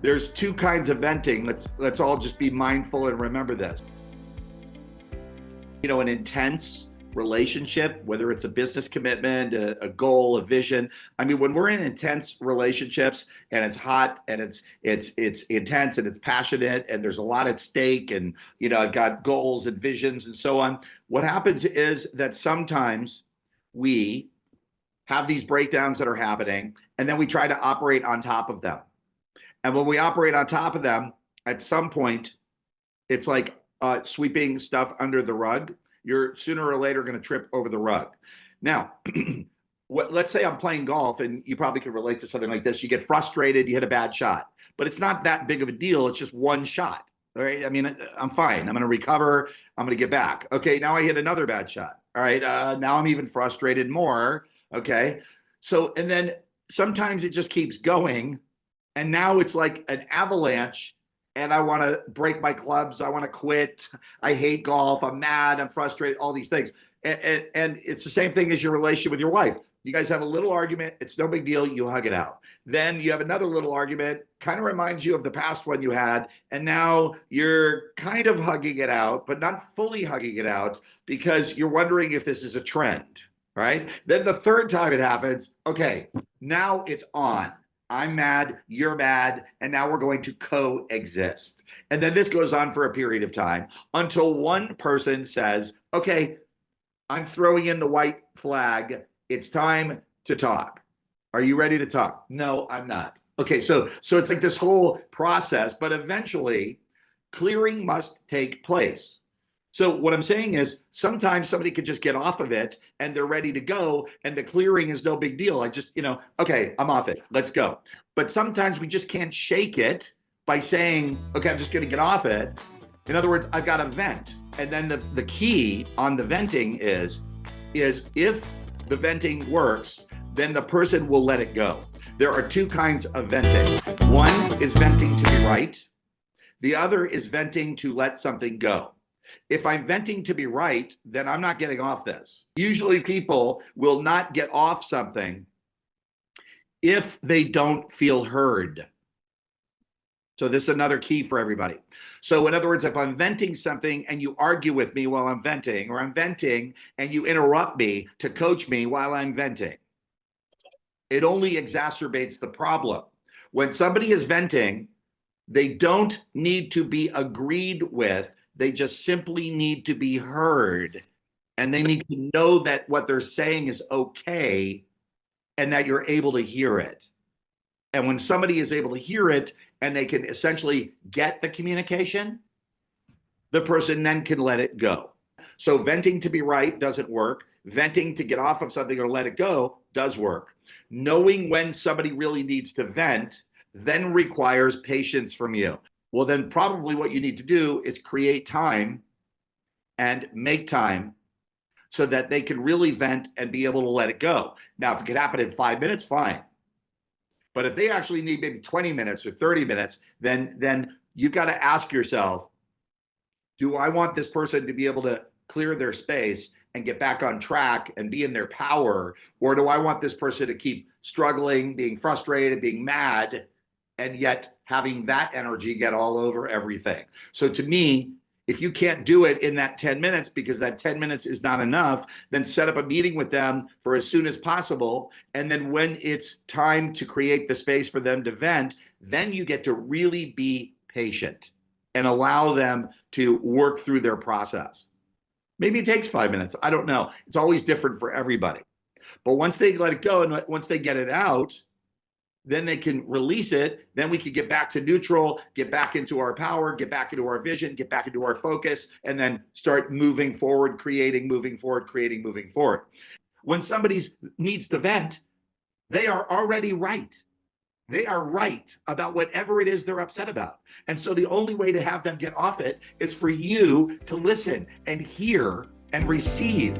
There's two kinds of venting. Let's all just be mindful and remember this. An intense relationship, whether it's a business commitment, a goal, a vision. I mean, when we're in intense relationships and it's hot and it's intense and it's passionate and there's a lot at stake and I've got goals and visions and so on. What happens is that sometimes we have these breakdowns that are happening and then we try to operate on top of them. And when we operate on top of them, at some point, it's like sweeping stuff under the rug. You're sooner or later going to trip over the rug. Now, let's say I'm playing golf, and you probably could relate to something like this. You get frustrated, you hit a bad shot, but it's not that big of a deal. It's just one shot. All right. I mean, I'm fine. I'm going to recover. I'm going to get back. Okay. Now I hit another bad shot. All right. Now I'm even frustrated more. Okay. So, and then sometimes it just keeps going. And now it's like an avalanche, and I want to break my clubs. I want to quit. I hate golf. I'm mad. I'm frustrated, all these things. And it's the same thing as your relationship with your wife. You guys have a little argument. It's no big deal. You hug it out. Then you have another little argument, kind of reminds you of the past one you had. And now you're kind of hugging it out, but not fully hugging it out because you're wondering if this is a trend, right? Then the third time it happens, okay, now it's on. I'm mad, you're mad, and now we're going to coexist. And then this goes on for a period of time until one person says, okay, I'm throwing in the white flag. It's time to talk. Are you ready to talk? No, I'm not. Okay, so it's like this whole process, but eventually clearing must take place. So what I'm saying is sometimes somebody could just get off of it and they're ready to go and the clearing is no big deal. I just, okay, I'm off it. Let's go. But sometimes we just can't shake it by saying, okay, I'm just going to get off it. In other words, I've got to vent. And then the key on the venting is if the venting works, then the person will let it go. There are two kinds of venting. One is venting to be right. The other is venting to let something go. If I'm venting to be right, then I'm not getting off this. Usually people will not get off something if they don't feel heard. So this is another key for everybody. So in other words, if I'm venting something and you argue with me while I'm venting, or I'm venting and you interrupt me to coach me while I'm venting, it only exacerbates the problem. When somebody is venting, they don't need to be agreed with. They just simply need to be heard, and they need to know that what they're saying is okay and that you're able to hear it. And when somebody is able to hear it and they can essentially get the communication, the person then can let it go. So venting to be right doesn't work. Venting to get off of something or let it go does work. Knowing when somebody really needs to vent then requires patience from you. Well, then probably what you need to do is create time and make time so that they can really vent and be able to let it go. Now, if it could happen in 5 minutes, fine. But if they actually need maybe 20 minutes or 30 minutes, then you've got to ask yourself, do I want this person to be able to clear their space and get back on track and be in their power? Or do I want this person to keep struggling, being frustrated, being mad, and yet having that energy get all over everything? So to me, if you can't do it in that 10 minutes because that 10 minutes is not enough, then set up a meeting with them for as soon as possible. And then when it's time to create the space for them to vent, then you get to really be patient and allow them to work through their process. Maybe it takes 5 minutes. I don't know. It's always different for everybody. But once they let it go and once they get it out, then they can release it. Then we can get back to neutral, get back into our power, get back into our vision, get back into our focus, and then start moving forward, creating, moving forward, creating, moving forward. When somebody needs to vent, they are already right. They are right about whatever it is they're upset about. And so the only way to have them get off it is for you to listen and hear and receive